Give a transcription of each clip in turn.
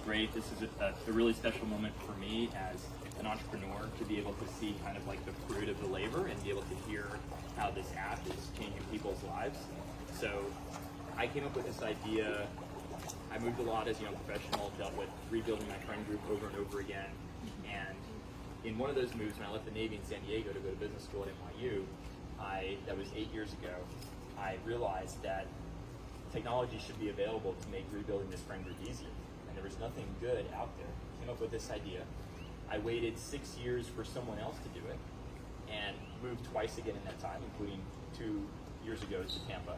great. This is a really special moment for me as an entrepreneur to be able to see kind of like the fruit of the labor and be able to hear how this app is changing people's lives. So I came up with this idea. I moved a lot as a young professional, dealt with rebuilding my friend group over and over again. And in one of those moves, when I left the Navy in San Diego to go to business school at NYU, that was 8 years ago, I realized that technology should be available to make rebuilding this friend group easier. And there was nothing good out there. I came up with this idea. I waited 6 years for someone else to do it and moved twice again in that time, including 2 years ago to Tampa.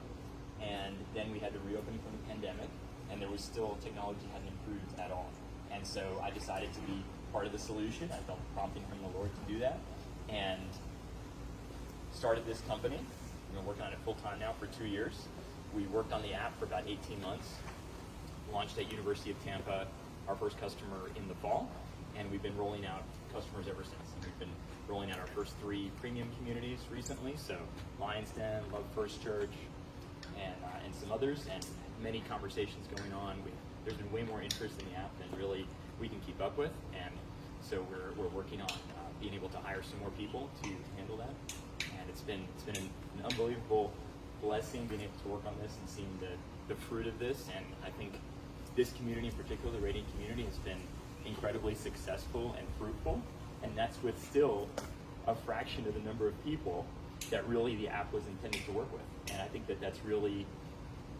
And then we had to reopen from the pandemic, and there was still, technology hadn't improved at all. And so I decided to be part of the solution. I felt prompting from the Lord to do that, and started this company. We've been working on it full time now for 2 years. We worked on the app for about 18 months, launched at University of Tampa, our first customer in the fall, and we've been rolling out customers ever since. And we've been rolling out our first 3 premium communities recently, so Lions Den, Love First Church, and some others, and many conversations going on. There's been way more interest in the app than really we can keep up with, and so we're working on being able to hire some more people to handle that. And it's been an unbelievable blessing being able to work on this and seeing the fruit of this. And I think this community in particular, the Radiant community, has been incredibly successful and fruitful, and that's with still a fraction of the number of people that really the app was intended to work with. And I think that that's really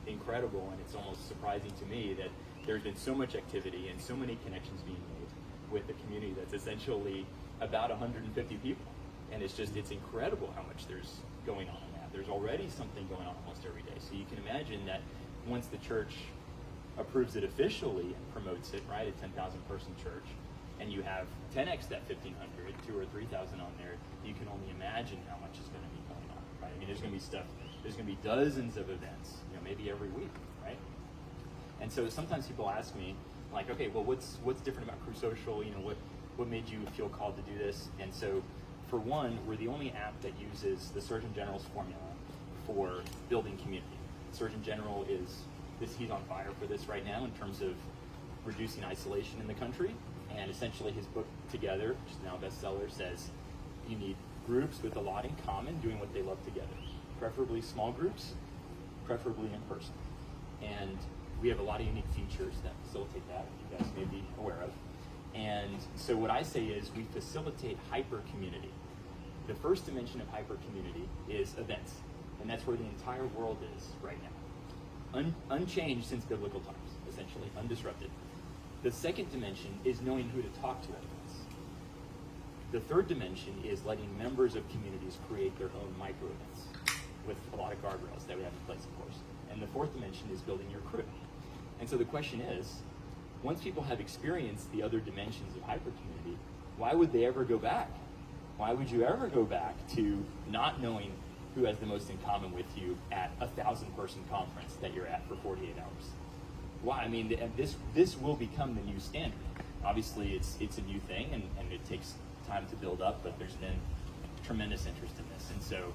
incredible, and it's almost surprising to me that there's been so much activity and so many connections being made with a community that's essentially about 150 people. And it's incredible how much there's going on in that. There's already something going on almost every day. So you can imagine that once the church approves it officially and promotes it, right, a 10,000 person church, and you have 10x that 1,500, 2,000 or 3,000 on there, you can only imagine how much is going to be going on, right? I mean, there's going to be stuff, there's going to be dozens of events, maybe every week, right? And so sometimes people ask me, like, okay, well, what's different about Krew Social? What made you feel called to do this? And so, for one, we're the only app that uses the Surgeon General's formula for building community. Surgeon General he's on fire for this right now in terms of reducing isolation in the country. And essentially his book, Together, which is now a bestseller, says you need groups with a lot in common doing what they love together. Preferably small groups, preferably in person. And we have a lot of unique features that facilitate that, you guys may be aware of. And so what I say is we facilitate hyper community. The first dimension of hyper community is events, and that's where the entire world is right now. Unchanged since biblical times, essentially, undisrupted. The second dimension is knowing who to talk to at events. The third dimension is letting members of communities create their own micro events with a lot of guardrails that we have in place, of course. And the fourth dimension is building your crew. And so the question is, once people have experienced the other dimensions of hyper community, why would they ever go back? Why would you ever go back to not knowing who has the most in common with you at a 1,000-person conference that you're at for 48 hours? Why? I mean, this will become the new standard. Obviously, it's a new thing, and it takes time to build up, but there's been tremendous interest in this. And so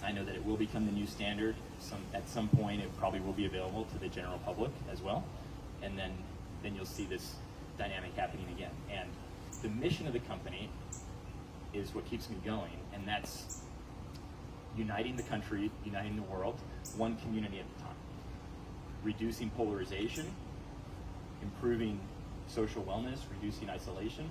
I know that it will become the new standard. At some point, it probably will be available to the general public as well. And then you'll see this dynamic happening again. And the mission of the company is what keeps me going, and that's uniting the country, uniting the world, one community at a time. Reducing polarization, improving social wellness, reducing isolation.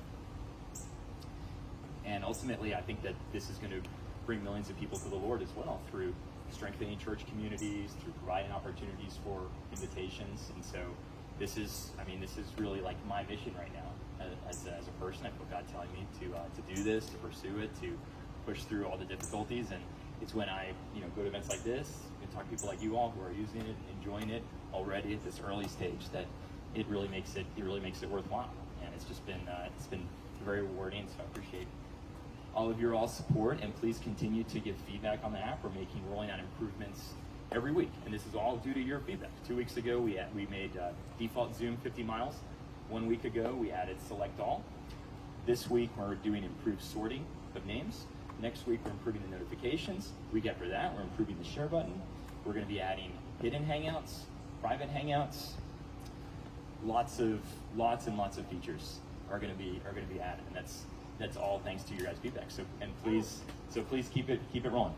And ultimately, I think that this is going to bring millions of people to the Lord as well through strengthening church communities, through providing opportunities for invitations. And so this is really like my mission right now as a person. I feel God telling me to do this, to pursue it, to push through all the difficulties. And it's when I go to events like this and talk to people like you all who are using it, enjoying it already at this early stage, that it really makes it worthwhile. And it's been very rewarding. So I appreciate all of your support, and please continue to give feedback on the app. We're rolling out improvements every week, and this is all due to your feedback. 2 weeks ago, we made default Zoom 50 miles. 1 week ago, we added select all. This week, we're doing improved sorting of names. Next week, we're improving the notifications. Week after that, we're improving the share button. We're going to be adding hidden hangouts, private hangouts. lots and lots of features are going to be added, and that's all thanks to your guys' feedback. So please keep it rolling.